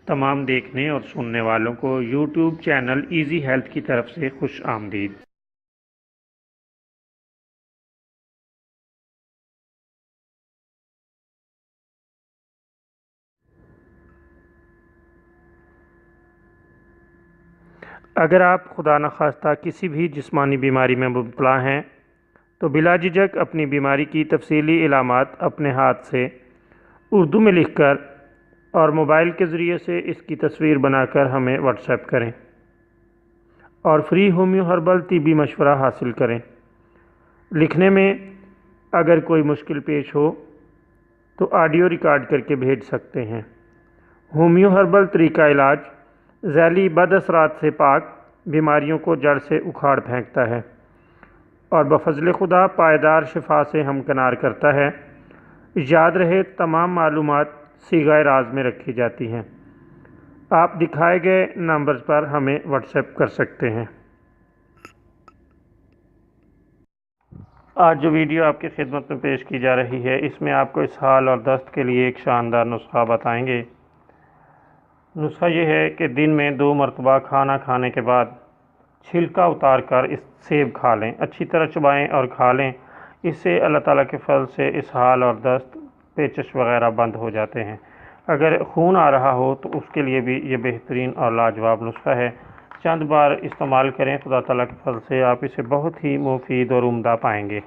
تمام دیکھنے اور سننے والوں کو یوٹیوب چینل ایزی ہیلتھ کی طرف سے خوش آمدید۔ اگر آپ خدا نخواستہ کسی بھی جسمانی بیماری میں مبتلا ہیں تو بلا جھجک اپنی بیماری کی تفصیلی علامات اپنے ہاتھ سے اردو میں لکھ کر اور موبائل کے ذریعے سے اس کی تصویر بنا کر ہمیں واٹس ایپ کریں اور فری ہومیو ہربل طبی مشورہ حاصل کریں۔ لکھنے میں اگر کوئی مشکل پیش ہو تو آڈیو ریکارڈ کر کے بھیج سکتے ہیں۔ ہومیو ہربل طریقہ علاج ذیلی بد اثرات سے پاک، بیماریوں کو جڑ سے اکھاڑ پھینکتا ہے اور بفضل خدا پائیدار شفا سے ہمکنار کرتا ہے۔ یاد رہے تمام معلومات صیغہ راز میں رکھی جاتی ہیں۔ آپ دکھائے گئے نمبرز پر ہمیں واٹس ایپ کر سکتے ہیں۔ آج جو ویڈیو آپ کی خدمت میں پیش کی جا رہی ہے، اس میں آپ کو اسہال اور دست کے لیے ایک شاندار نسخہ بتائیں گے۔ نسخہ یہ ہے کہ دن میں 2 مرتبہ کھانا کھانے کے بعد چھلکا اتار کر اس سیب کھا لیں، اچھی طرح چبائیں اور کھا لیں۔ اس سے اللہ تعالیٰ کے فضل سے اسہال اور دست، پیچش وغیرہ بند ہو جاتے ہیں۔ اگر خون آ رہا ہو تو اس کے لیے بھی یہ بہترین اور لاجواب نسخہ ہے۔ چند بار استعمال کریں، خدا تعالیٰ کے فضل سے آپ اسے بہت ہی مفید اور عمدہ پائیں گے۔